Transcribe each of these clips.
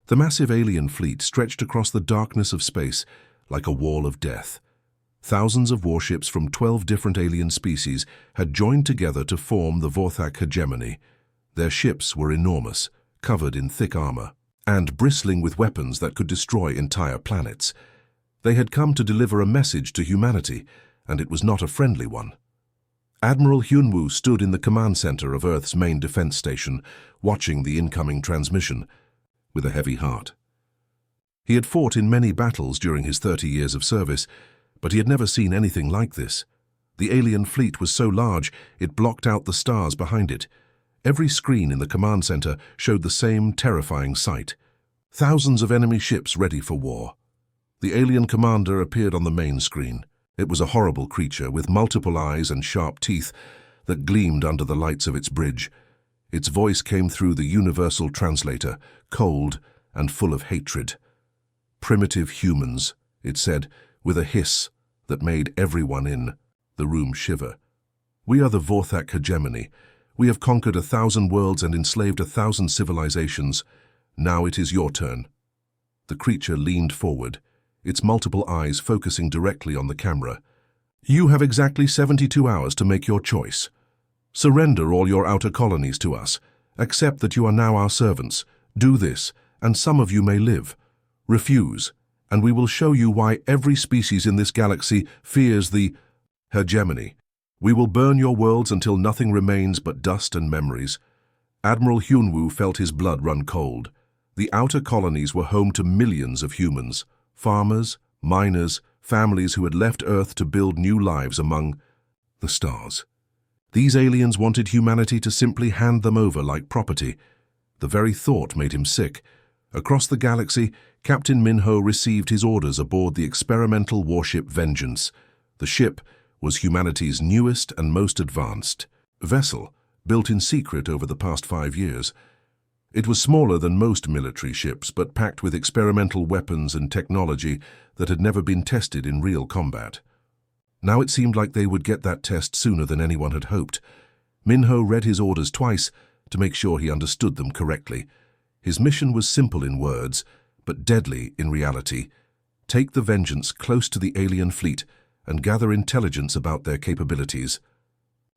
The massive alien fleet stretched across the darkness of space like a wall of death. Thousands of warships from 12 different alien species had joined together to form the Vorthak hegemony. Their ships were enormous, covered in thick armor, and bristling with weapons that could destroy entire planets. They had come to deliver a message to humanity, and it was not a friendly one. Admiral Hyunwoo stood in the command center of Earth's main defense station, watching the incoming transmission, with a heavy heart. He had fought in many battles during his 30 years of service, but he had never seen anything like this. The alien fleet was so large, it blocked out the stars behind it. Every screen in the command center showed the same terrifying sight. Thousands of enemy ships ready for war. The alien commander appeared on the main screen. It was a horrible creature with multiple eyes and sharp teeth that gleamed under the lights of its bridge. Its voice came through the universal translator, cold and full of hatred. "Primitive humans," it said, with a hiss that made everyone in the room shiver. "We are the Vorthak hegemony. We have conquered 1,000 worlds and enslaved 1,000 civilizations. Now it is your turn." The creature leaned forward, its multiple eyes focusing directly on the camera. "You have exactly 72 hours to make your choice. Surrender all your outer colonies to us. Accept that you are now our servants. Do this, and some of you may live. Refuse, and we will show you why every species in this galaxy fears the hegemony. We will burn your worlds until nothing remains but dust and memories." Admiral Hyunwoo felt his blood run cold. The outer colonies were home to millions of humans, farmers, miners, families who had left Earth to build new lives among the stars. These aliens wanted humanity to simply hand them over like property. The very thought made him sick. Across the galaxy, Captain Minho received his orders aboard the experimental warship Vengeance. The ship was humanity's newest and most advanced vessel, built in secret over the past 5 years. It was smaller than most military ships, but packed with experimental weapons and technology that had never been tested in real combat. Now it seemed like they would get that test sooner than anyone had hoped. Minho read his orders twice to make sure he understood them correctly. His mission was simple in words, but deadly in reality. Take the Vengeance close to the alien fleet and gather intelligence about their capabilities.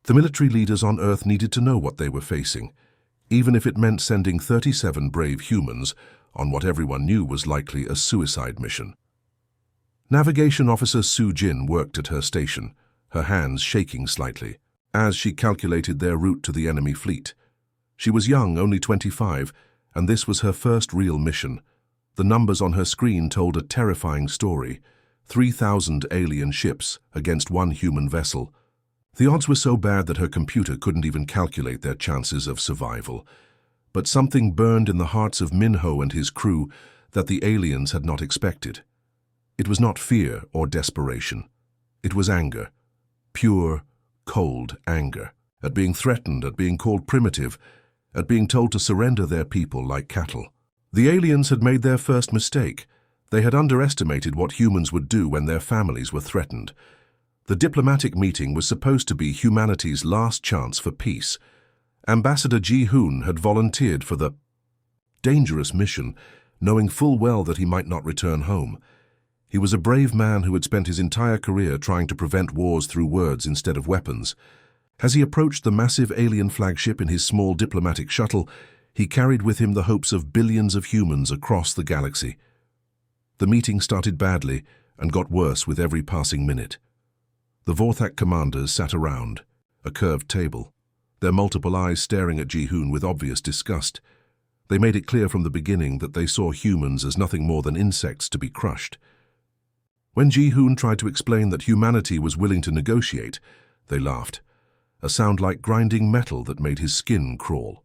The military leaders on Earth needed to know what they were facing, even if it meant sending 37 brave humans on what everyone knew was likely a suicide mission. Navigation Officer Su Jin worked at her station, her hands shaking slightly, as she calculated their route to the enemy fleet. She was young, only 25, and this was her first real mission. The numbers on her screen told a terrifying story. 3,000 alien ships against one human vessel. The odds were so bad that her computer couldn't even calculate their chances of survival. But something burned in the hearts of Minho and his crew that the aliens had not expected. It was not fear or desperation. It was anger. Pure, cold anger. At being threatened, at being called primitive, at being told to surrender their people like cattle. The aliens had made their first mistake. They had underestimated what humans would do when their families were threatened. The diplomatic meeting was supposed to be humanity's last chance for peace. Ambassador Ji-hoon had volunteered for the dangerous mission, knowing full well that he might not return home. He was a brave man who had spent his entire career trying to prevent wars through words instead of weapons. As he approached the massive alien flagship in his small diplomatic shuttle, he carried with him the hopes of billions of humans across the galaxy. The meeting started badly and got worse with every passing minute. The Vorthak commanders sat around, a curved table, their multiple eyes staring at Ji-hoon with obvious disgust. They made it clear from the beginning that they saw humans as nothing more than insects to be crushed. When Ji-hoon tried to explain that humanity was willing to negotiate, they laughed, a sound like grinding metal that made his skin crawl.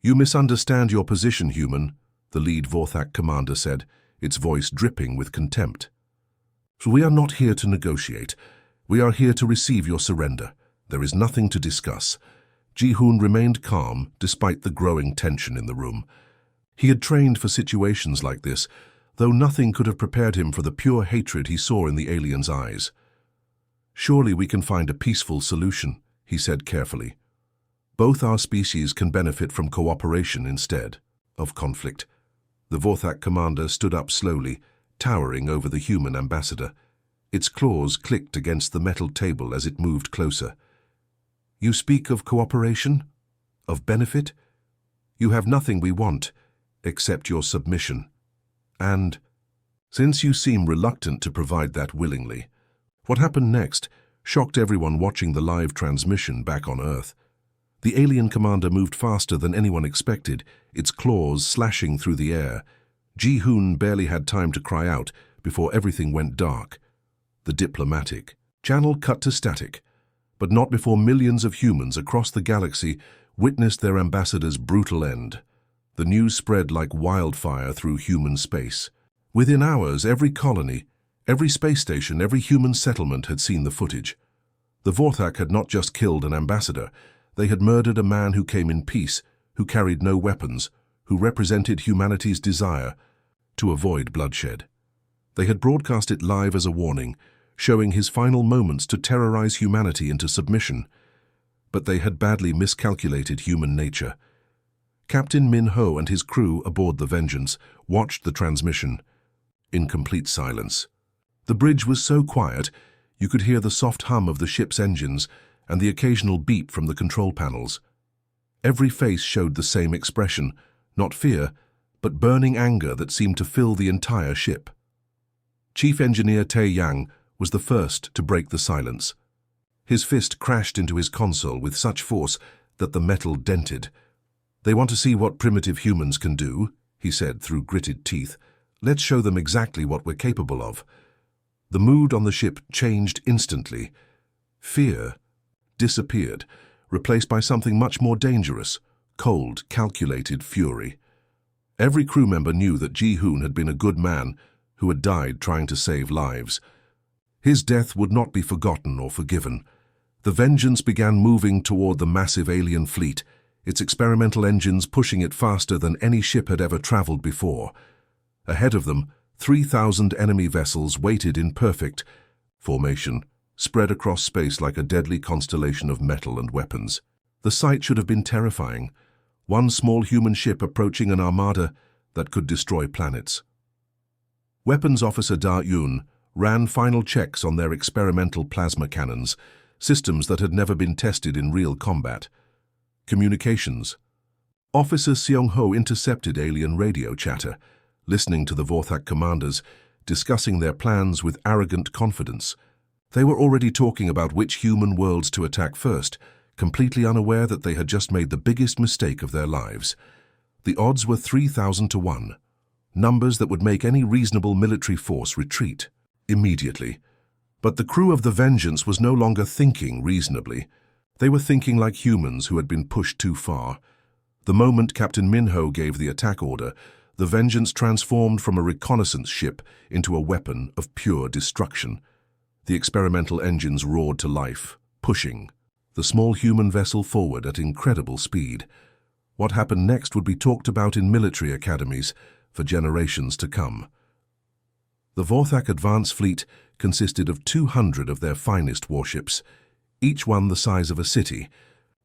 "You misunderstand your position, human," the lead Vorthak commander said, its voice dripping with contempt. "We are not here to negotiate. We are here to receive your surrender. There is nothing to discuss." Ji-hoon remained calm despite the growing tension in the room. He had trained for situations like this, though nothing could have prepared him for the pure hatred he saw in the alien's eyes. "Surely we can find a peaceful solution," he said carefully. "Both our species can benefit from cooperation instead of conflict." The Vorthak commander stood up slowly, towering over the human ambassador. Its claws clicked against the metal table as it moved closer. "You speak of cooperation? Of benefit? You have nothing we want, except your submission. And, since you seem reluctant to provide that willingly." What happened next shocked everyone watching the live transmission back on Earth. The alien commander moved faster than anyone expected, its claws slashing through the air. Ji-hoon barely had time to cry out before everything went dark. The diplomatic channel cut to static, but not before millions of humans across the galaxy witnessed their ambassador's brutal end. The news spread like wildfire through human space. Within hours, every colony, every space station, every human settlement had seen the footage. The Vorthak had not just killed an ambassador, they had murdered a man who came in peace, who carried no weapons, who represented humanity's desire to avoid bloodshed. They had broadcast it live as a warning, showing his final moments to terrorize humanity into submission. But they had badly miscalculated human nature. Captain Min Ho and his crew aboard the Vengeance watched the transmission in complete silence. The bridge was so quiet, you could hear the soft hum of the ship's engines and the occasional beep from the control panels. Every face showed the same expression, not fear, but burning anger that seemed to fill the entire ship. Chief Engineer Tae Yang was the first to break the silence. His fist crashed into his console with such force that the metal dented. "They want to see what primitive humans can do," he said through gritted teeth. "Let's show them exactly what we're capable of." The mood on the ship changed instantly. Fear disappeared, replaced by something much more dangerous, cold, calculated fury. Every crew member knew that Ji-hoon had been a good man who had died trying to save lives. His death would not be forgotten or forgiven. The Vengeance began moving toward the massive alien fleet, its experimental engines pushing it faster than any ship had ever traveled before. Ahead of them, 3,000 enemy vessels waited in perfect formation, spread across space like a deadly constellation of metal and weapons. The sight should have been terrifying. One small human ship approaching an armada that could destroy planets. Weapons Officer Da Yoon ran final checks on their experimental plasma cannons, systems that had never been tested in real combat. Communications. Officer Seong-ho intercepted alien radio chatter, listening to the Vorthak commanders, discussing their plans with arrogant confidence. They were already talking about which human worlds to attack first, completely unaware that they had just made the biggest mistake of their lives. The odds were 3,000 to 1, numbers that would make any reasonable military force retreat immediately. But the crew of the Vengeance was no longer thinking reasonably. They were thinking like humans who had been pushed too far. The moment Captain Min Ho gave the attack order, the Vengeance transformed from a reconnaissance ship into a weapon of pure destruction. The experimental engines roared to life, pushing the small human vessel forward at incredible speed. What happened next would be talked about in military academies for generations to come. The Vorthak advance fleet consisted of 200 of their finest warships, each one the size of a city,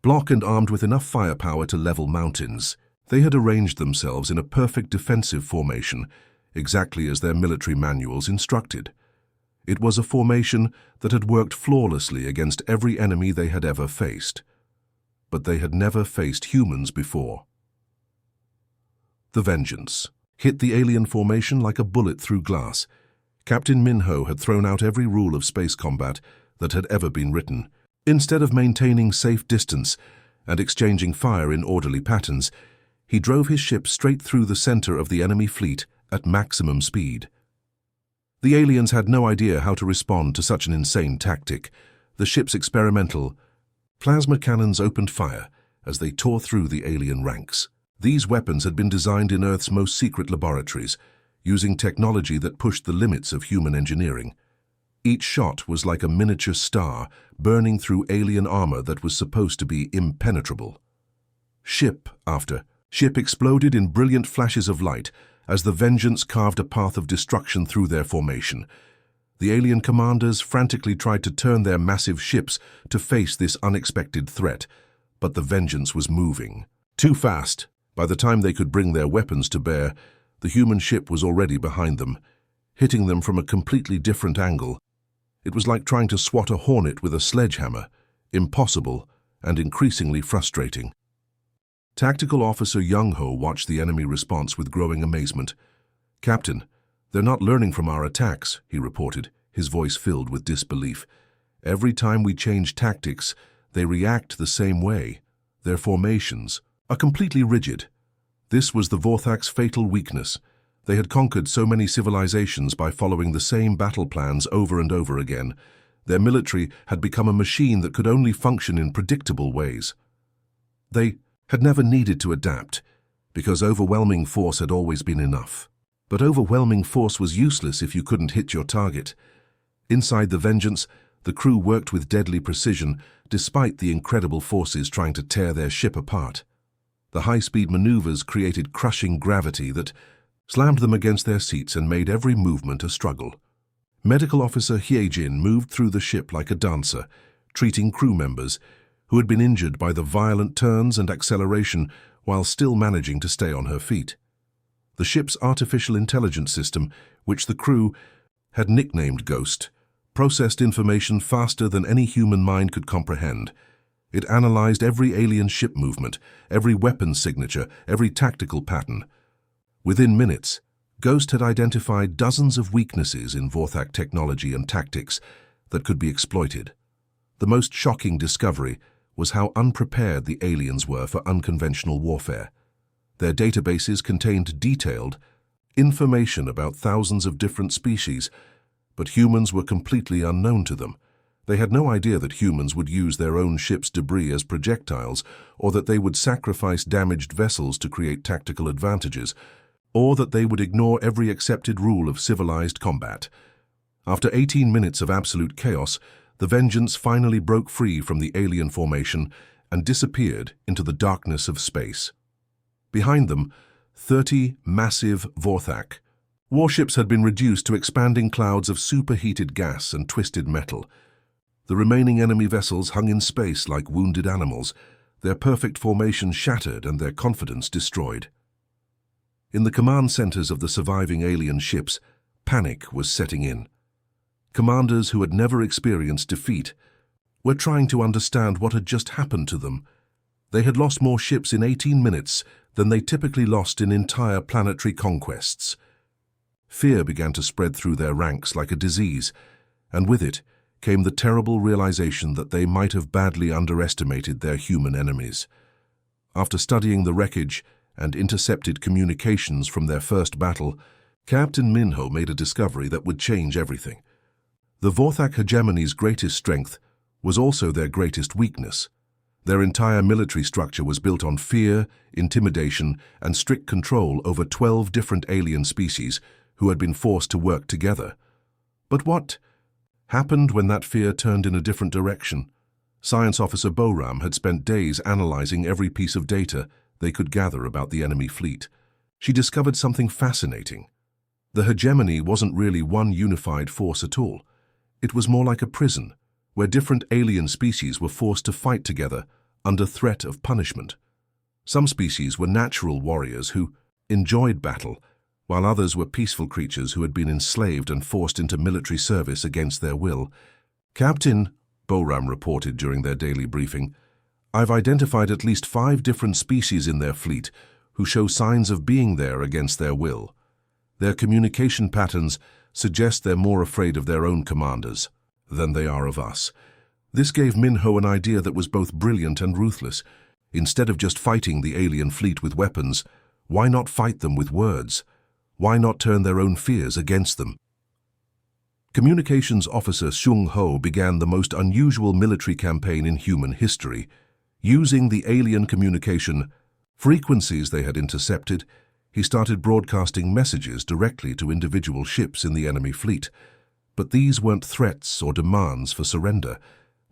block and armed with enough firepower to level mountains. They had arranged themselves in a perfect defensive formation, exactly as their military manuals instructed. It was a formation that had worked flawlessly against every enemy they had ever faced. But they had never faced humans before. The Vengeance hit the alien formation like a bullet through glass. Captain Min Ho had thrown out every rule of space combat that had ever been written. Instead of maintaining safe distance and exchanging fire in orderly patterns, he drove his ship straight through the center of the enemy fleet at maximum speed. The aliens had no idea how to respond to such an insane tactic. The ship's experimental plasma cannons opened fire as they tore through the alien ranks. These weapons had been designed in Earth's most secret laboratories, using technology that pushed the limits of human engineering. Each shot was like a miniature star burning through alien armor that was supposed to be impenetrable. Ship after ship exploded in brilliant flashes of light as the Vengeance carved a path of destruction through their formation. The alien commanders frantically tried to turn their massive ships to face this unexpected threat, but the Vengeance was moving too fast. By the time they could bring their weapons to bear, The human ship was already behind them, hitting them from a completely different angle. It was like trying to swat a hornet with a sledgehammer, impossible and increasingly frustrating. Tactical Officer Young-ho watched the enemy response with growing amazement. "Captain, they're not learning from our attacks," he reported, his voice filled with disbelief. "Every time we change tactics, they react the same way. Their formations are completely rigid." This was the Vorthak's fatal weakness. They had conquered so many civilizations by following the same battle plans over and over again. Their military had become a machine that could only function in predictable ways. They had never needed to adapt, because overwhelming force had always been enough. But overwhelming force was useless if you couldn't hit your target. Inside the Vengeance, the crew worked with deadly precision, despite the incredible forces trying to tear their ship apart. The high-speed maneuvers created crushing gravity that slammed them against their seats and made every movement a struggle. Medical Officer Hyejin moved through the ship like a dancer, treating crew members who had been injured by the violent turns and acceleration while still managing to stay on her feet. The ship's artificial intelligence system, which the crew had nicknamed Ghost, processed information faster than any human mind could comprehend. It analyzed every alien ship movement, every weapon signature, every tactical pattern. Within minutes, Ghost had identified dozens of weaknesses in Vorthak technology and tactics that could be exploited. The most shocking discovery was how unprepared the aliens were for unconventional warfare. Their databases contained detailed information about thousands of different species, but humans were completely unknown to them. They had no idea that humans would use their own ship's debris as projectiles, or that they would sacrifice damaged vessels to create tactical advantages, or that they would ignore every accepted rule of civilized combat. After 18 minutes of absolute chaos, the Vengeance finally broke free from the alien formation and disappeared into the darkness of space. Behind them, 30 massive Vorthak warships had been reduced to expanding clouds of superheated gas and twisted metal. The remaining enemy vessels hung in space like wounded animals, their perfect formation shattered and their confidence destroyed. In the command centers of the surviving alien ships, panic was setting in. Commanders who had never experienced defeat were trying to understand what had just happened to them. They had lost more ships in 18 minutes than they typically lost in entire planetary conquests. Fear began to spread through their ranks like a disease, and with it came the terrible realization that they might have badly underestimated their human enemies. After studying the wreckage and intercepted communications from their first battle, Captain Minho made a discovery that would change everything. The Vorthak hegemony's greatest strength was also their greatest weakness. Their entire military structure was built on fear, intimidation, and strict control over 12 different alien species who had been forced to work together. But what happened when that fear turned in a different direction? Science Officer Boram had spent days analyzing every piece of data they could gather about the enemy fleet. She discovered something fascinating. The hegemony wasn't really one unified force at all. It was more like a prison, where different alien species were forced to fight together under threat of punishment. Some species were natural warriors who enjoyed battle, while others were peaceful creatures who had been enslaved and forced into military service against their will. "Captain," Boram reported during their daily briefing, "I've identified at least 5 different species in their fleet who show signs of being there against their will. Their communication patterns suggest they're more afraid of their own commanders than they are of us." This gave Minho an idea that was both brilliant and ruthless. Instead of just fighting the alien fleet with weapons, why not fight them with words? Why not turn their own fears against them? Communications Officer Xung Ho began the most unusual military campaign in human history. Using the alien communication frequencies they had intercepted, he started broadcasting messages directly to individual ships in the enemy fleet. But these weren't threats or demands for surrender.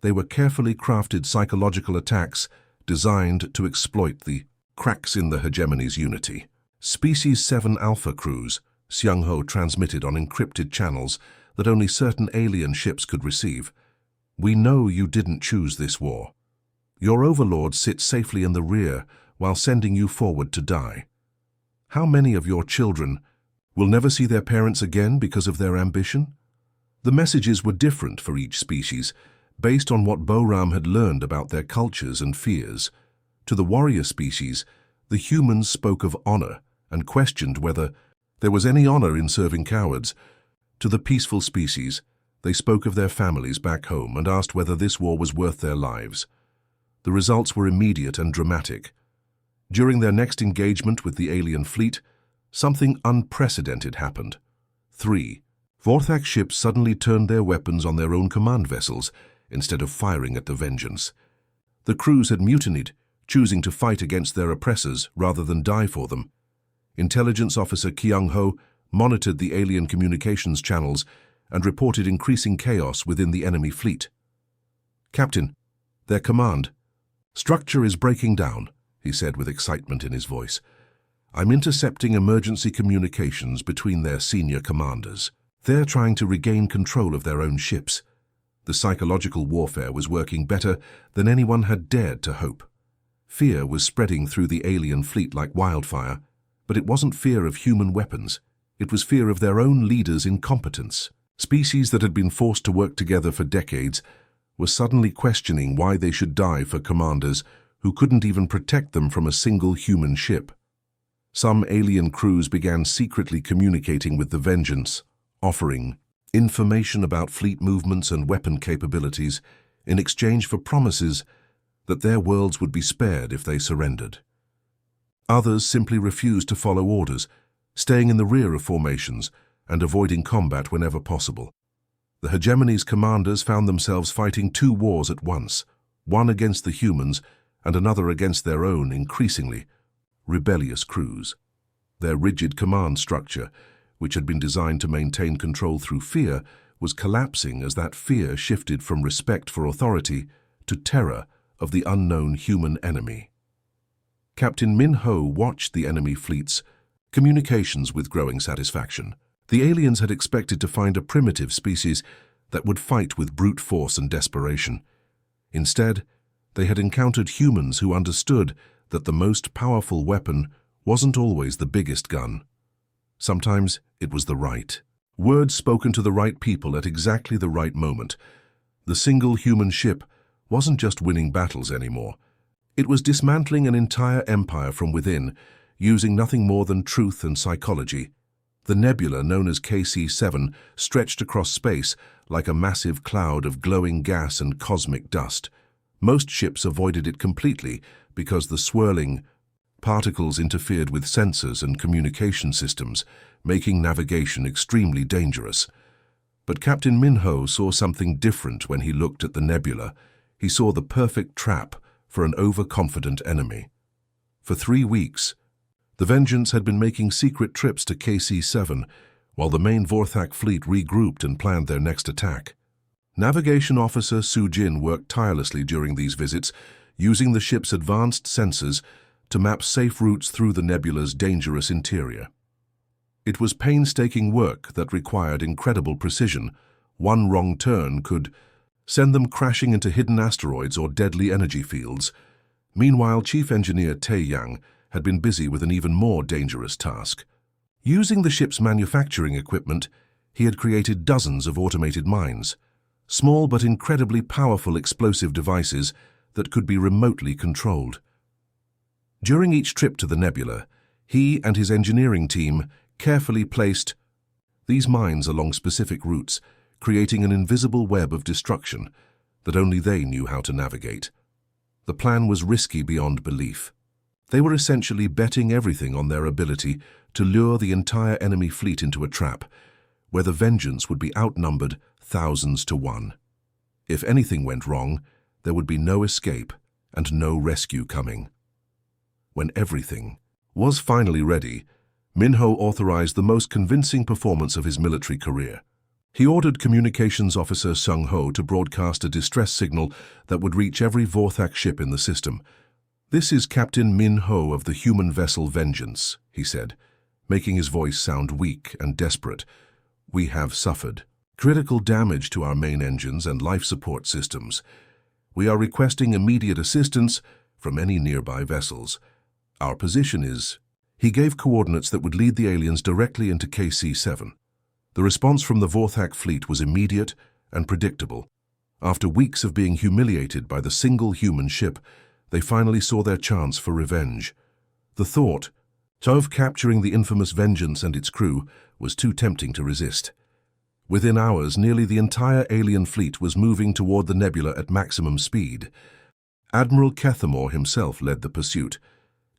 They were carefully crafted psychological attacks designed to exploit the cracks in the hegemony's unity. Species 7 Alpha crews, Xung Ho transmitted on encrypted channels that only certain alien ships could receive. "We know you didn't choose this war. Your overlord sits safely in the rear while sending you forward to die. How many of your children will never see their parents again because of their ambition? The messages were different for each species, based on what Boram had learned about their cultures and fears. To the warrior species, the humans spoke of honor and questioned whether there was any honor in serving cowards. To the peaceful species, they spoke of their families back home and asked whether this war was worth their lives. The results were immediate and dramatic. During their next engagement with the alien fleet, something unprecedented happened. 3. Vorthak ships suddenly turned their weapons on their own command vessels instead of firing at the Vengeance. The crews had mutinied, choosing to fight against their oppressors rather than die for them. Intelligence Officer Kyung-ho monitored the alien communications channels and reported increasing chaos within the enemy fleet. "Captain, their command structure is breaking down," he said with excitement in his voice. "I'm intercepting emergency communications between their senior commanders. They're trying to regain control of their own ships." The psychological warfare was working better than anyone had dared to hope. Fear was spreading through the alien fleet like wildfire, but it wasn't fear of human weapons. It was fear of their own leaders' incompetence. Species that had been forced to work together for decades were suddenly questioning why they should die for commanders who couldn't even protect them from a single human ship. Some alien crews began secretly communicating with the Vengeance, offering information about fleet movements and weapon capabilities in exchange for promises that their worlds would be spared if they surrendered. Others simply refused to follow orders, staying in the rear of formations and avoiding combat whenever possible. The hegemony's commanders found themselves fighting two wars at once, one against the humans and another against their own, increasingly rebellious crews. Their rigid command structure, which had been designed to maintain control through fear, was collapsing as that fear shifted from respect for authority to terror of the unknown human enemy. Captain Min-ho watched the enemy fleet's communications with growing satisfaction. The aliens had expected to find a primitive species that would fight with brute force and desperation. Instead, they had encountered humans who understood that the most powerful weapon wasn't always the biggest gun. Sometimes it was the right words spoken to the right people at exactly the right moment. The single human ship wasn't just winning battles anymore. It was dismantling an entire empire from within, using nothing more than truth and psychology. The nebula known as KC-7 stretched across space like a massive cloud of glowing gas and cosmic dust. Most ships avoided it completely because the swirling particles interfered with sensors and communication systems, making navigation extremely dangerous. But Captain Min-ho saw something different when he looked at the nebula. He saw the perfect trap for an overconfident enemy. For 3 weeks, the Vengeance had been making secret trips to KC-7, while the main Vorthak fleet regrouped and planned their next attack. Navigation Officer Su-jin worked tirelessly during these visits, using the ship's advanced sensors to map safe routes through the nebula's dangerous interior. It was painstaking work that required incredible precision. One wrong turn could send them crashing into hidden asteroids or deadly energy fields. Meanwhile, Chief Engineer Tae-yang had been busy with an even more dangerous task. Using the ship's manufacturing equipment, he had created dozens of automated mines, small but incredibly powerful explosive devices that could be remotely controlled. During each trip to the nebula, he and his engineering team carefully placed these mines along specific routes, creating an invisible web of destruction that only they knew how to navigate. The plan was risky beyond belief. They were essentially betting everything on their ability to lure the entire enemy fleet into a trap, where the Vengeance would be outnumbered thousands to one. If anything went wrong, there would be no escape and no rescue coming. When everything was finally ready, Min-ho authorized the most convincing performance of his military career. He ordered Communications Officer Sung-ho to broadcast a distress signal that would reach every Vorthak ship in the system. "This is Captain Min-ho of the human vessel Vengeance," he said, making his voice sound weak and desperate. "We have suffered critical damage to our main engines and life support systems. We are requesting immediate assistance from any nearby vessels. Our position is He gave coordinates that would lead the aliens directly into KC-7. The response from the Vorthak fleet was immediate and predictable. After weeks of being humiliated by the single human ship, they finally saw their chance for revenge. The thought of capturing the infamous Vengeance and its crew was too tempting to resist. Within hours, nearly the entire alien fleet was moving toward the nebula at maximum speed. Admiral Kethamore himself led the pursuit,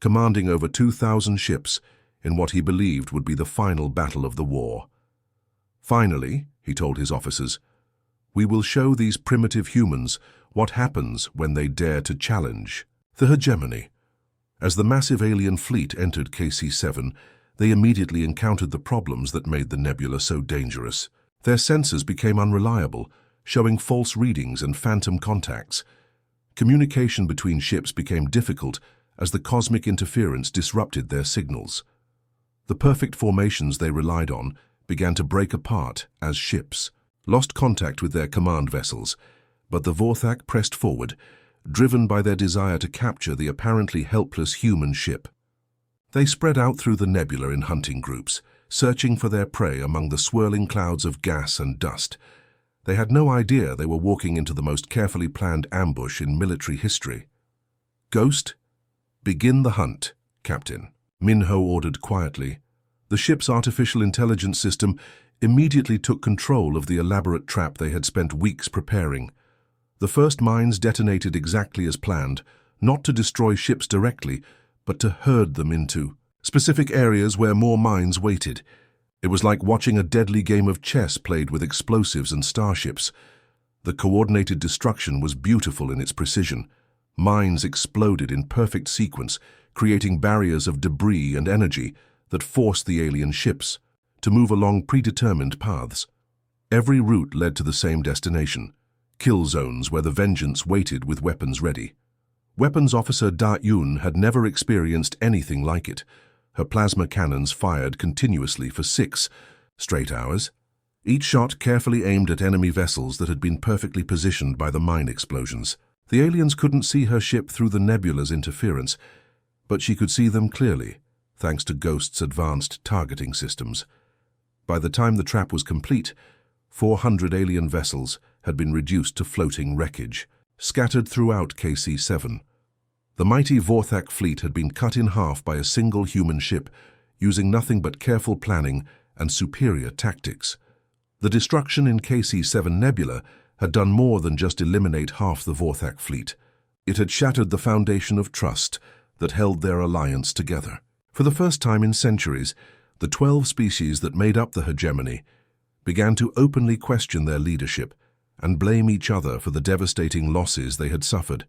commanding over 2,000 ships in what he believed would be the final battle of the war. Finally, he told his officers, we will show these primitive humans what happens when they dare to challenge the hegemony. As the massive alien fleet entered KC-7, they immediately encountered the problems that made the nebula so dangerous. Their sensors became unreliable, showing false readings and phantom contacts. Communication between ships became difficult as the cosmic interference disrupted their signals. The perfect formations they relied on began to break apart as ships lost contact with their command vessels, but the Vorthak pressed forward, driven by their desire to capture the apparently helpless human ship. They spread out through the nebula in hunting groups, searching for their prey among the swirling clouds of gas and dust. They had no idea they were walking into the most carefully planned ambush in military history. "Ghost, begin the hunt, Captain," Minho ordered quietly. The ship's artificial intelligence system immediately took control of the elaborate trap they had spent weeks preparing. The first mines detonated exactly as planned, not to destroy ships directly, but to herd them into specific areas where more mines waited. It was like watching a deadly game of chess played with explosives and starships. The coordinated destruction was beautiful in its precision. Mines exploded in perfect sequence, creating barriers of debris and energy that forced the alien ships to move along predetermined paths. Every route led to the same destination, kill zones where the Vengeance waited with weapons ready. Weapons Officer Da Yun had never experienced anything like it. Her plasma cannons fired continuously for 6 straight hours, each shot carefully aimed at enemy vessels that had been perfectly positioned by the mine explosions. The aliens couldn't see her ship through the nebula's interference, but she could see them clearly, thanks to Ghost's advanced targeting systems. By the time the trap was complete, 400 alien vessels had been reduced to floating wreckage, scattered throughout KC-7. The mighty Vorthak fleet had been cut in half by a single human ship, using nothing but careful planning and superior tactics. The destruction in KC-7 Nebula had done more than just eliminate half the Vorthak fleet. It had shattered the foundation of trust that held their alliance together. For the first time in centuries, the 12 species that made up the hegemony began to openly question their leadership and blame each other for the devastating losses they had suffered.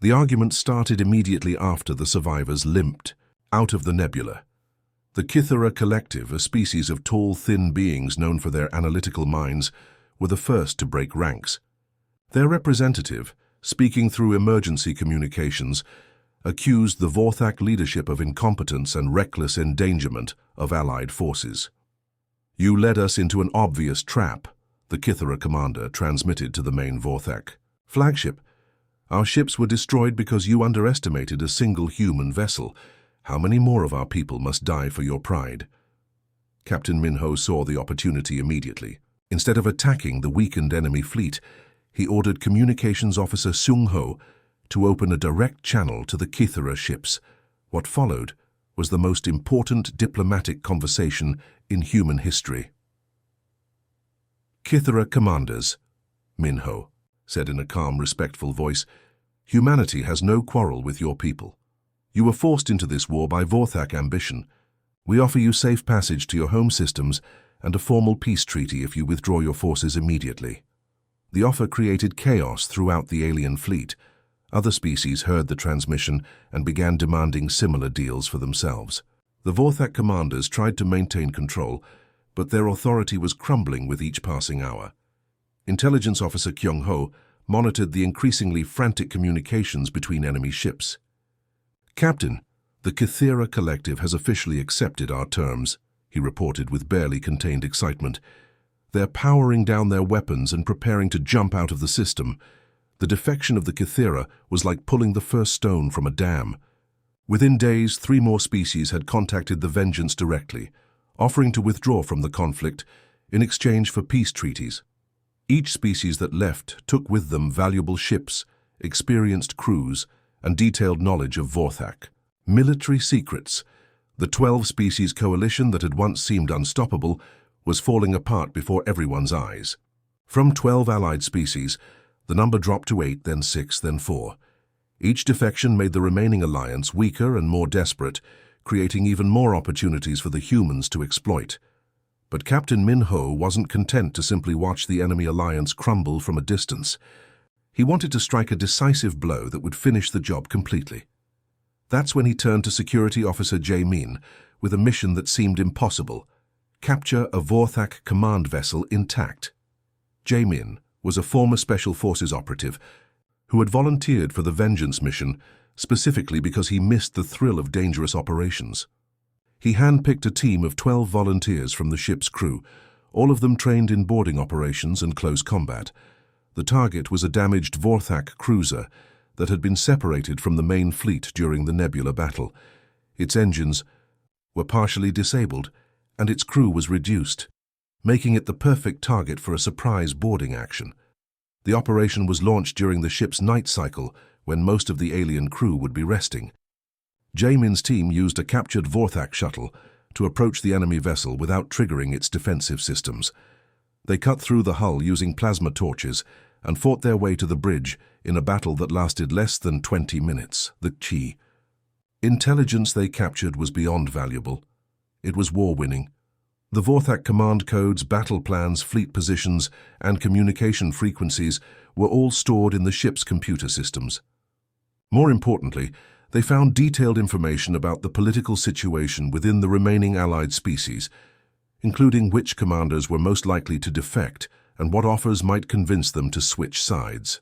The argument started immediately after the survivors limped out of the nebula. The Kythera Collective, a species of tall, thin beings known for their analytical minds, were the first to break ranks. Their representative, speaking through emergency communications, accused the Vorthak leadership of incompetence and reckless endangerment of Allied forces. "You led us into an obvious trap," the Kythera commander transmitted to the main Vorthak flagship. "Our ships were destroyed because you underestimated a single human vessel. How many more of our people must die for your pride?" Captain Minho saw the opportunity immediately. Instead of attacking the weakened enemy fleet, he ordered Communications Officer Sung Ho to open a direct channel to the Kythera ships. What followed was the most important diplomatic conversation in human history. "Kythera commanders," Minho said in a calm, respectful voice, "humanity has no quarrel with your people. You were forced into this war by Vorthak ambition. We offer you safe passage to your home systems and a formal peace treaty if you withdraw your forces immediately." The offer created chaos throughout the alien fleet. Other species heard the transmission and began demanding similar deals for themselves. The Vorthak commanders tried to maintain control, but their authority was crumbling with each passing hour. Intelligence Officer Kyung Ho monitored the increasingly frantic communications between enemy ships. "Captain, the Kythera Collective has officially accepted our terms," he reported with barely contained excitement. "They're powering down their weapons and preparing to jump out of the system. The defection of the Kythera was like pulling the first stone from a dam. Within days, 3 more species had contacted the Vengeance directly, offering to withdraw from the conflict in exchange for peace treaties. Each species that left took with them valuable ships, experienced crews, and detailed knowledge of Vorthak. Military secrets. The 12-species coalition that had once seemed unstoppable was falling apart before everyone's eyes. From 12 allied species, the number dropped to 8, then 6, then 4. Each defection made the remaining alliance weaker and more desperate, creating even more opportunities for the humans to exploit. But Captain Min-ho wasn't content to simply watch the enemy alliance crumble from a distance. He wanted to strike a decisive blow that would finish the job completely. That's when he turned to Security Officer Jae-min with a mission that seemed impossible: capture a Vorthak command vessel intact. Jae-min was a former Special Forces operative who had volunteered for the Vengeance mission specifically because he missed the thrill of dangerous operations. He handpicked a team of 12 volunteers from the ship's crew, all of them trained in boarding operations and close combat. The target was a damaged Vorthak cruiser that had been separated from the main fleet during the Nebula battle. Its engines were partially disabled, and its crew was reduced, making it the perfect target for a surprise boarding action. The operation was launched during the ship's night cycle, when most of the alien crew would be resting. Jae-min's team used a captured Vorthak shuttle to approach the enemy vessel without triggering its defensive systems. They cut through the hull using plasma torches and fought their way to the bridge in a battle that lasted less than 20 minutes. The key intelligence they captured was beyond valuable. It was war-winning. The Vorthak command codes, battle plans, fleet positions, and communication frequencies were all stored in the ship's computer systems. More importantly, they found detailed information about the political situation within the remaining allied species, including which commanders were most likely to defect and what offers might convince them to switch sides.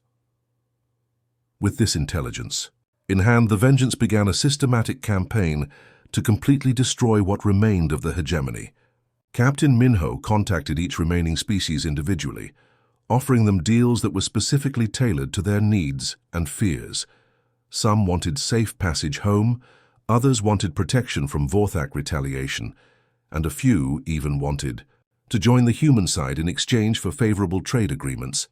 With this intelligence in hand, the Vengeance began a systematic campaign to completely destroy what remained of the hegemony. Captain Min-ho contacted each remaining species individually, offering them deals that were specifically tailored to their needs and fears. Some wanted safe passage home, others wanted protection from Vorthak retaliation, and a few even wanted to join the human side in exchange for favorable trade agreements.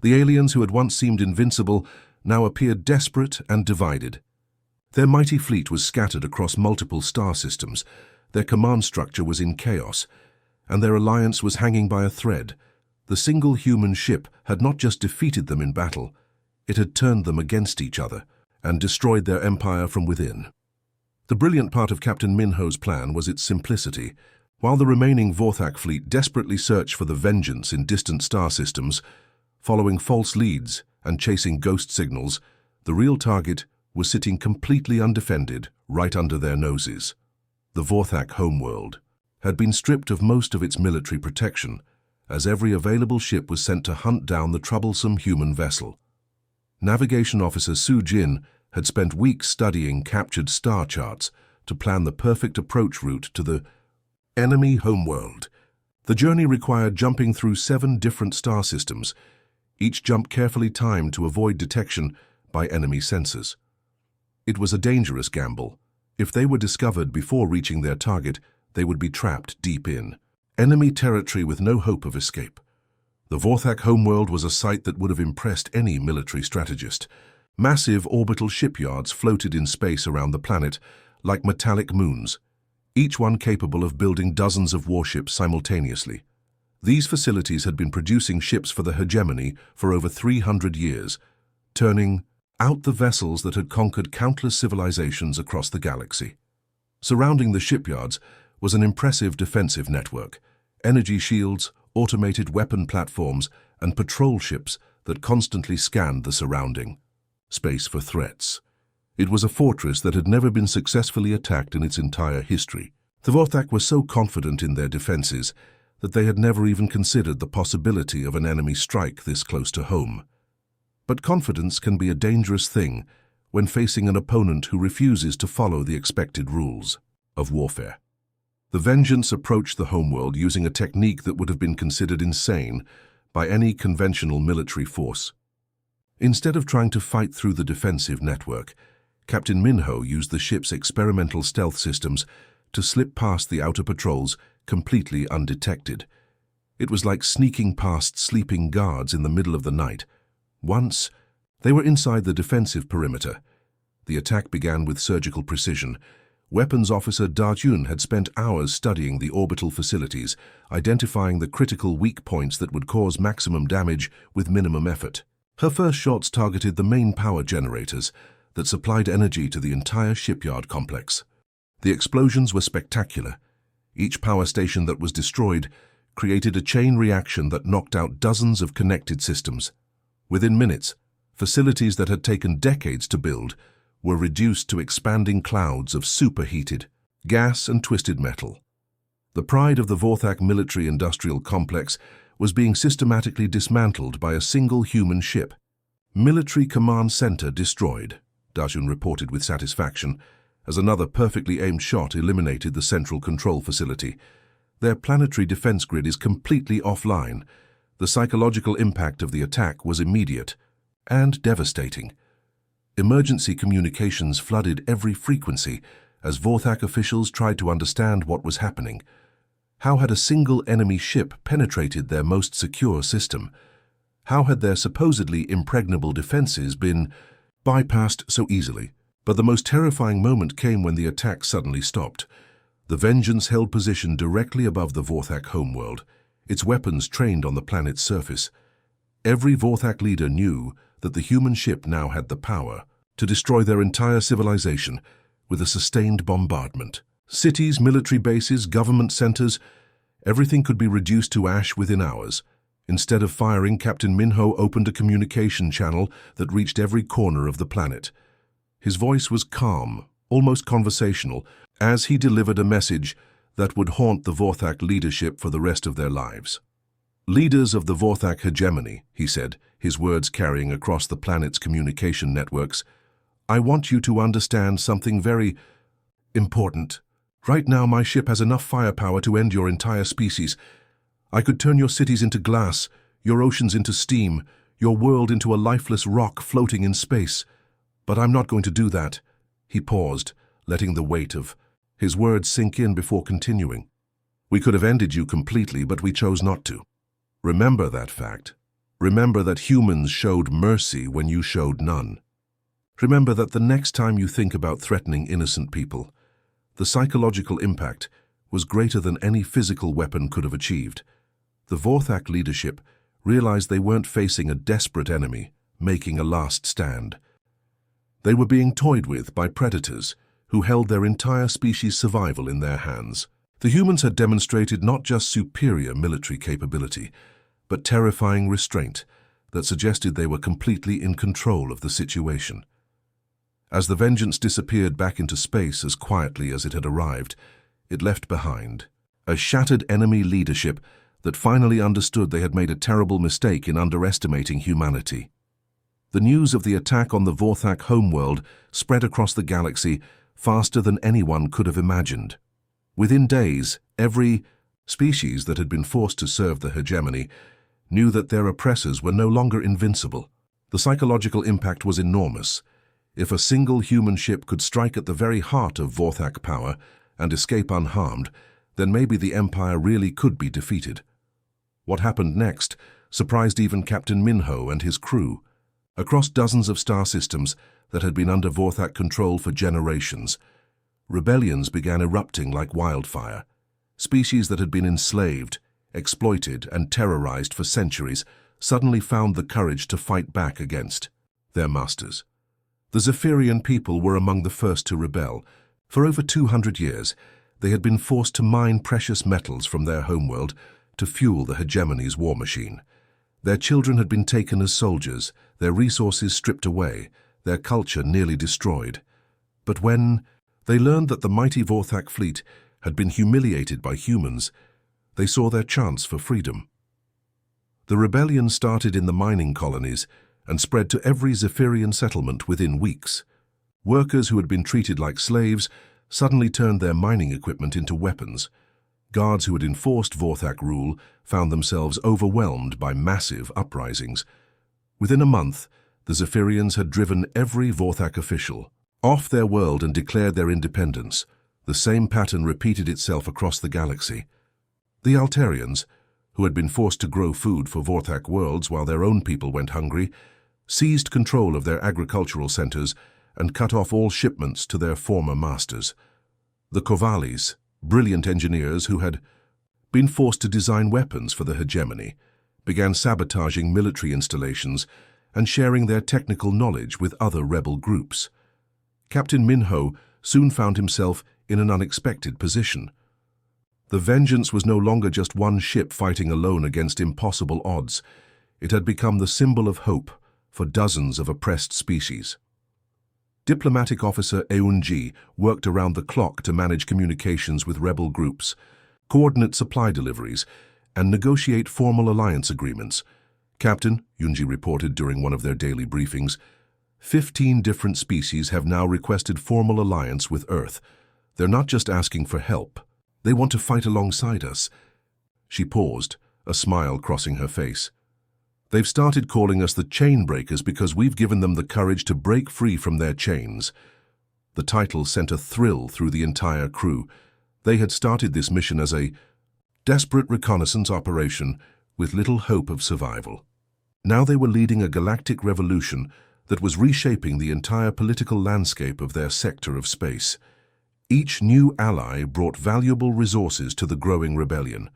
The aliens who had once seemed invincible now appeared desperate and divided. Their mighty fleet was scattered across multiple star systems, their command structure was in chaos, and their alliance was hanging by a thread. The single human ship had not just defeated them in battle, it had turned them against each other and destroyed their empire from within. The brilliant part of Captain Min-ho's plan was its simplicity. While the remaining Vorthak fleet desperately searched for the Vengeance in distant star systems, following false leads and chasing ghost signals, the real target was sitting completely undefended right under their noses. The Vorthak homeworld had been stripped of most of its military protection, as every available ship was sent to hunt down the troublesome human vessel. Navigation Officer Su-jin had spent weeks studying captured star charts to plan the perfect approach route to the enemy homeworld. The journey required jumping through 7 different star systems, each jump carefully timed to avoid detection by enemy sensors. It was a dangerous gamble. If they were discovered before reaching their target, they would be trapped deep in enemy territory with no hope of escape. The Vorthak homeworld was a sight that would have impressed any military strategist. Massive orbital shipyards floated in space around the planet like metallic moons, each one capable of building dozens of warships simultaneously. These facilities had been producing ships for the hegemony for over 300 years, turning out the vessels that had conquered countless civilizations across the galaxy. Surrounding the shipyards was an impressive defensive network: energy shields, automated weapon platforms, and patrol ships that constantly scanned the surrounding space for threats. It was a fortress that had never been successfully attacked in its entire history. The Vorthak were so confident in their defenses that they had never even considered the possibility of an enemy strike this close to home. But confidence can be a dangerous thing when facing an opponent who refuses to follow the expected rules of warfare. The Vengeance approached the homeworld using a technique that would have been considered insane by any conventional military force. Instead of trying to fight through the defensive network, Captain Minho used the ship's experimental stealth systems to slip past the outer patrols completely undetected. It was like sneaking past sleeping guards in the middle of the night. Once, they were inside the defensive perimeter. The attack began with surgical precision. Weapons Officer Da-Jun had spent hours studying the orbital facilities, identifying the critical weak points that would cause maximum damage with minimum effort. Her first shots targeted the main power generators that supplied energy to the entire shipyard complex. The explosions were spectacular. Each power station that was destroyed created a chain reaction that knocked out dozens of connected systems. Within minutes, facilities that had taken decades to build were reduced to expanding clouds of superheated gas and twisted metal. The pride of the Vorthak military-industrial complex was being systematically dismantled by a single human ship. Military Command Center destroyed, Da-Jun reported with satisfaction, as another perfectly aimed shot eliminated the central control facility. Their planetary defense grid is completely offline. The psychological impact of the attack was immediate and devastating. Emergency communications flooded every frequency as Vorthak officials tried to understand what was happening. How had a single enemy ship penetrated their most secure system? How had their supposedly impregnable defenses been bypassed so easily? But the most terrifying moment came when the attack suddenly stopped. The Vengeance held position directly above the Vorthak homeworld, its weapons trained on the planet's surface. Every Vorthak leader knew that the human ship now had the power to destroy their entire civilization with a sustained bombardment. Cities, military bases, government centers, everything could be reduced to ash within hours. Instead of firing, Captain Minho opened a communication channel that reached every corner of the planet. His voice was calm, almost conversational, as he delivered a message that would haunt the Vorthak leadership for the rest of their lives. Leaders of the Vorthak hegemony, he said, his words carrying across the planet's communication networks, I want you to understand something very important. Right now, my ship has enough firepower to end your entire species. I could turn your cities into glass, your oceans into steam, your world into a lifeless rock floating in space. But I'm not going to do that. He paused, letting the weight of his words sink in before continuing. We could have ended you completely, but we chose not to. Remember that fact. Remember that humans showed mercy when you showed none. Remember that the next time you think about threatening innocent people, the psychological impact was greater than any physical weapon could have achieved. The Vorthak leadership realized they weren't facing a desperate enemy, making a last stand. They were being toyed with by predators who held their entire species' survival in their hands. The humans had demonstrated not just superior military capability, but terrifying restraint that suggested they were completely in control of the situation. As the Vengeance disappeared back into space as quietly as it had arrived, it left behind a shattered enemy leadership that finally understood they had made a terrible mistake in underestimating humanity. The news of the attack on the Vorthak homeworld spread across the galaxy faster than anyone could have imagined. Within days, every species that had been forced to serve the hegemony knew that their oppressors were no longer invincible. The psychological impact was enormous. If a single human ship could strike at the very heart of Vorthak power and escape unharmed, then maybe the Empire really could be defeated. What happened next surprised even Captain Minho and his crew. Across dozens of star systems that had been under Vorthak control for generations, rebellions began erupting like wildfire. Species that had been enslaved, exploited, and terrorized for centuries suddenly found the courage to fight back against their masters. The Zephyrian people were among the first to rebel. For over 200 years, they had been forced to mine precious metals from their homeworld to fuel the hegemony's war machine. Their children had been taken as soldiers, their resources stripped away, their culture nearly destroyed. But when they learned that the mighty Vorthak fleet had been humiliated by humans, they saw their chance for freedom. The rebellion started in the mining colonies and spread to every Zephyrian settlement within weeks. Workers who had been treated like slaves suddenly turned their mining equipment into weapons. Guards who had enforced Vorthak rule found themselves overwhelmed by massive uprisings. Within a month, the Zephyrians had driven every Vorthak official, off their world and declared their independence. The same pattern repeated itself across the galaxy. The Altarians, who had been forced to grow food for Vorthak worlds while their own people went hungry, seized control of their agricultural centers and cut off all shipments to their former masters. The Kovalis, brilliant engineers who had been forced to design weapons for the hegemony, began sabotaging military installations and sharing their technical knowledge with other rebel groups. Captain Minho soon found himself in an unexpected position. The Vengeance was no longer just one ship fighting alone against impossible odds. It had become the symbol of hope for dozens of oppressed species. Diplomatic officer Eunji worked around the clock to manage communications with rebel groups, coordinate supply deliveries, and negotiate formal alliance agreements. Captain, Eunji reported during one of their daily briefings, 15 different species have now requested formal alliance with Earth. They're not just asking for help. They want to fight alongside us. She paused, a smile crossing her face. They've started calling us the Chain Breakers because we've given them the courage to break free from their chains. The title sent a thrill through the entire crew. They had started this mission as a desperate reconnaissance operation with little hope of survival. Now they were leading a galactic revolution that was reshaping the entire political landscape of their sector of space. Each new ally brought valuable resources to the growing rebellion.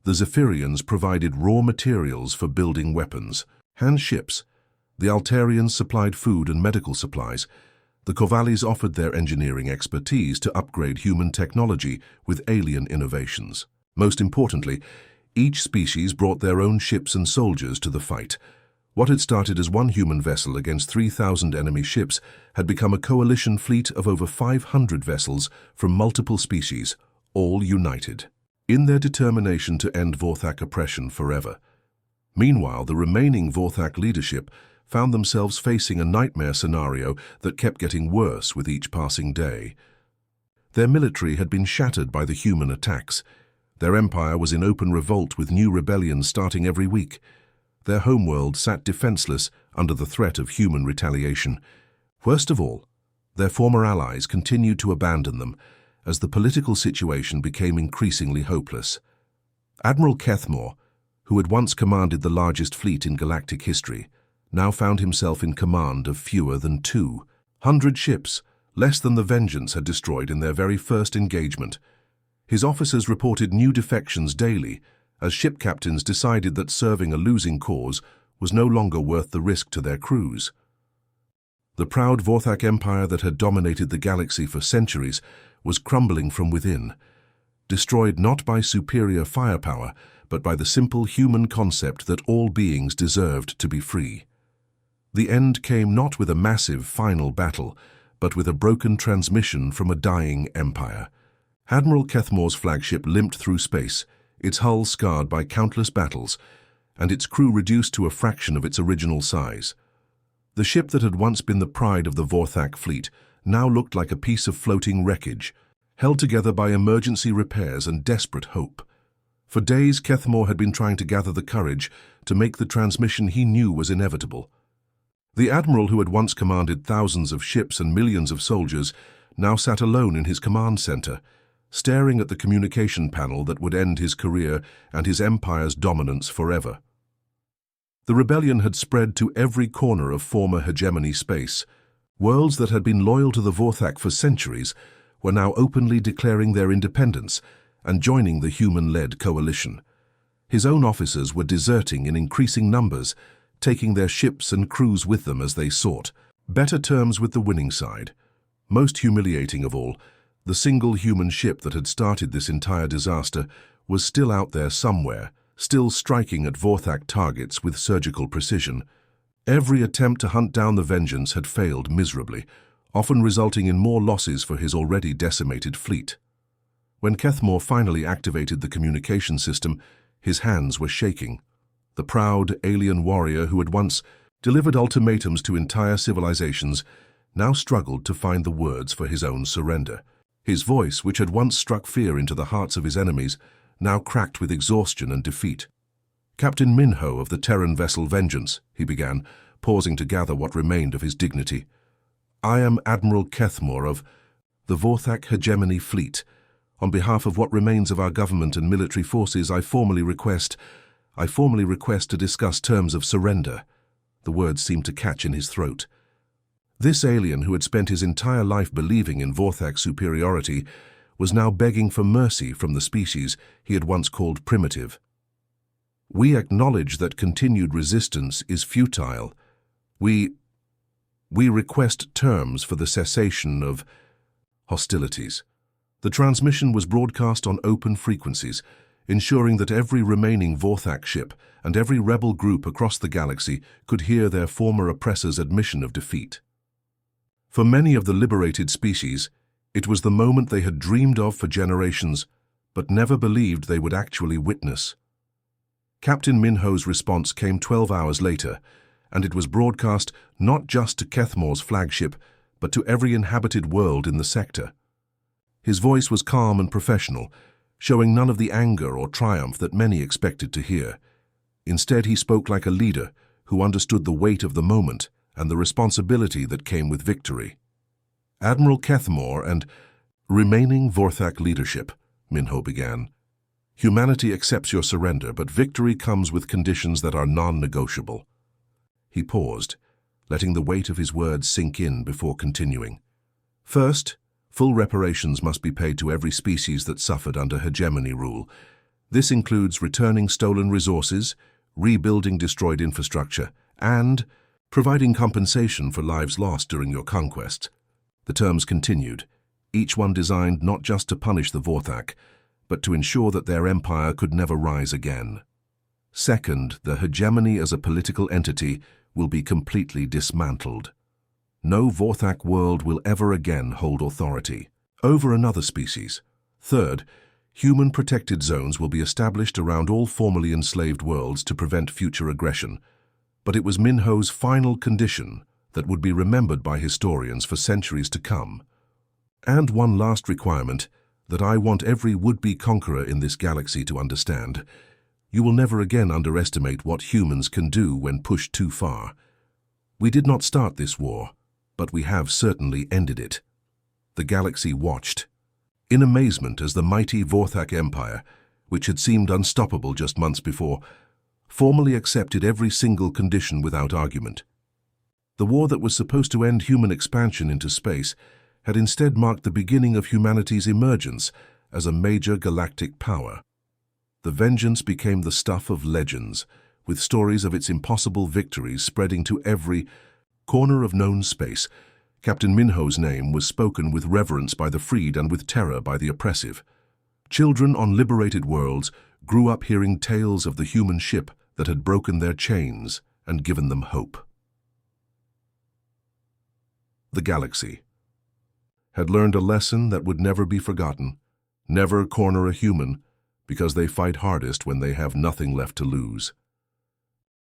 The Zephyrians provided raw materials for building weapons, hand ships. The Altarians supplied food and medical supplies. The Kovalis offered their engineering expertise to upgrade human technology with alien innovations. Most importantly, each species brought their own ships and soldiers to the fight. What had started as one human vessel against 3,000 enemy ships had become a coalition fleet of over 500 vessels from multiple species, all united in their determination to end Vorthak oppression forever. Meanwhile, the remaining Vorthak leadership found themselves facing a nightmare scenario that kept getting worse with each passing day. Their military had been shattered by the human attacks. Their empire was in open revolt with new rebellions starting every week. Their homeworld sat defenseless under the threat of human retaliation. Worst of all, their former allies continued to abandon them as the political situation became increasingly hopeless. Admiral Kethmore, who had once commanded the largest fleet in galactic history, now found himself in command of fewer than 200 ships, less than the Vengeance had destroyed in their very first engagement. His officers reported new defections daily, as ship captains decided that serving a losing cause was no longer worth the risk to their crews. The proud Vorthak Empire that had dominated the galaxy for centuries was crumbling from within, destroyed not by superior firepower, but by the simple human concept that all beings deserved to be free. The end came not with a massive final battle, but with a broken transmission from a dying empire. Admiral Kethmore's flagship limped through space, its hull scarred by countless battles, and its crew reduced to a fraction of its original size. The ship that had once been the pride of the Vorthak fleet now looked like a piece of floating wreckage, held together by emergency repairs and desperate hope. For days, Kethmore had been trying to gather the courage to make the transmission he knew was inevitable. The admiral who had once commanded thousands of ships and millions of soldiers now sat alone in his command center, staring at the communication panel that would end his career and his empire's dominance forever. The rebellion had spread to every corner of former hegemony space. Worlds that had been loyal to the Vorthak for centuries were now openly declaring their independence and joining the human-led coalition. His own officers were deserting in increasing numbers, taking their ships and crews with them as they sought better terms with the winning side. Most humiliating of all, the single human ship that had started this entire disaster was still out there somewhere, still striking at Vorthak targets with surgical precision. Every attempt to hunt down the Vengeance had failed miserably, often resulting in more losses for his already decimated fleet. When Kethmore finally activated the communication system, his hands were shaking. The proud alien warrior who had once delivered ultimatums to entire civilizations now struggled to find the words for his own surrender. His voice, which had once struck fear into the hearts of his enemies, now cracked with exhaustion and defeat. "Captain Minho of the Terran vessel Vengeance," he began, pausing to gather what remained of his dignity. I am Admiral Kethmore of the Vorthak Hegemony Fleet. On behalf of what remains of our government and military forces, I formally request to discuss terms of surrender. The words seemed to catch in his throat. This alien, who had spent his entire life believing in Vorthak's superiority, was now begging for mercy from the species he had once called primitive. We acknowledge that continued resistance is futile. We request terms for the cessation of hostilities. The transmission was broadcast on open frequencies, ensuring that every remaining Vorthak ship and every rebel group across the galaxy could hear their former oppressors' admission of defeat. For many of the liberated species, it was the moment they had dreamed of for generations, but never believed they would actually witness. Captain Minho's response came 12 hours later, and it was broadcast not just to Kethmore's flagship, but to every inhabited world in the sector. His voice was calm and professional, showing none of the anger or triumph that many expected to hear. Instead, he spoke like a leader who understood the weight of the moment and the responsibility that came with victory. Admiral Kethmore and remaining Vorthak leadership, Minho began. Humanity accepts your surrender, but victory comes with conditions that are non-negotiable. He paused, letting the weight of his words sink in before continuing. First, full reparations must be paid to every species that suffered under hegemony rule. This includes returning stolen resources, rebuilding destroyed infrastructure, and providing compensation for lives lost during your conquests. The terms continued, each one designed not just to punish the Vorthak, but to ensure that their empire could never rise again. Second, the hegemony as a political entity will be completely dismantled. No Vorthak world will ever again hold authority over another species. Third, human protected zones will be established around all formerly enslaved worlds to prevent future aggression. But it was Minho's final condition that would be remembered by historians for centuries to come. And one last requirement that I want every would-be conqueror in this galaxy to understand. You will never again underestimate what humans can do when pushed too far. We did not start this war, but we have certainly ended it. The galaxy watched, in amazement as the mighty Vorthak Empire, which had seemed unstoppable just months before, formally accepted every single condition without argument. The war that was supposed to end human expansion into space had instead marked the beginning of humanity's emergence as a major galactic power. The vengeance became the stuff of legends, with stories of its impossible victories spreading to every corner of known space. Captain Minho's name was spoken with reverence by the freed and with terror by the oppressive. Children on liberated worlds grew up hearing tales of the human ship that had broken their chains and given them hope. The galaxy had learned a lesson that would never be forgotten. Never corner a human, because they fight hardest when they have nothing left to lose.